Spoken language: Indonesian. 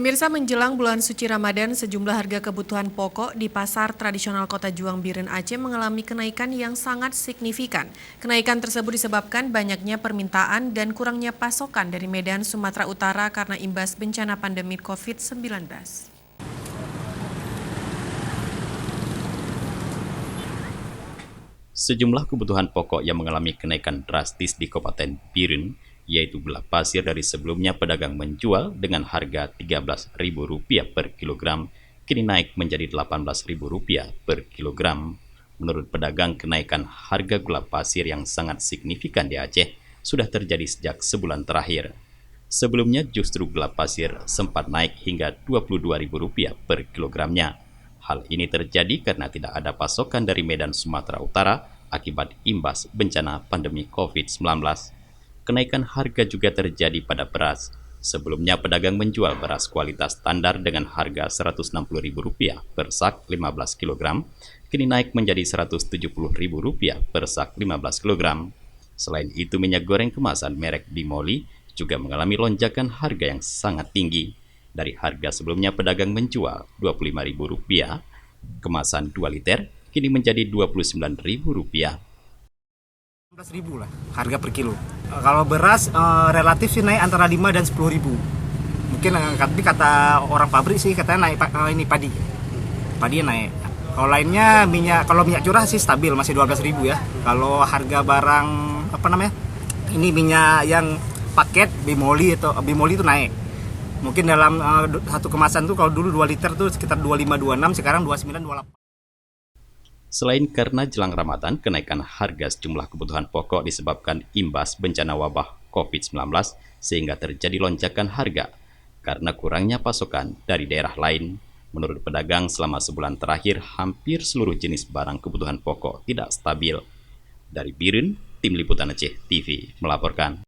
Pemirsa, menjelang bulan suci Ramadan, sejumlah harga kebutuhan pokok di pasar tradisional Kota Juang Biren Aceh mengalami kenaikan yang sangat signifikan. Kenaikan tersebut disebabkan banyaknya permintaan dan kurangnya pasokan dari Medan, Sumatera Utara karena imbas bencana pandemi COVID-19. Sejumlah kebutuhan pokok yang mengalami kenaikan drastis di Kabupaten Biren, yaitu gula pasir dari sebelumnya pedagang menjual dengan harga Rp13.000 per kilogram, kini naik menjadi Rp18.000 per kilogram. Menurut pedagang, kenaikan harga gula pasir yang sangat signifikan di Aceh sudah terjadi sejak sebulan terakhir. Sebelumnya justru gula pasir sempat naik hingga Rp22.000 per kilogramnya. Hal ini terjadi karena tidak ada pasokan dari Medan, Sumatera Utara akibat imbas bencana pandemi COVID-19. Kenaikan harga juga terjadi pada beras. Sebelumnya pedagang menjual beras kualitas standar dengan harga Rp160.000 per sak 15 kg, kini naik menjadi Rp170.000 per sak 15 kg. Selain itu, minyak goreng kemasan merek Bimoli juga mengalami lonjakan harga yang sangat tinggi. Dari harga sebelumnya pedagang menjual Rp25.000, kemasan 2 liter kini menjadi Rp29.000. 16.000 lah harga per kilo. Kalau beras relatif sih naik antara 5 dan 10.000. Mungkin tapi kata orang pabrik sih katanya naik ini padi. Padi naik. Kalau lainnya kalau minyak curah sih stabil masih 12.000 ya. Kalau harga barang ini minyak yang paket Bimoli itu naik. Mungkin dalam satu kemasan tuh kalau dulu 2 liter tuh sekitar 25-26, sekarang 29-28. Selain karena jelang Ramadan, kenaikan harga sejumlah kebutuhan pokok disebabkan imbas bencana wabah COVID-19 sehingga terjadi lonjakan harga karena kurangnya pasokan dari daerah lain. Menurut pedagang, selama sebulan terakhir hampir seluruh jenis barang kebutuhan pokok tidak stabil. Dari Biren, Tim Liputan Aceh TV melaporkan.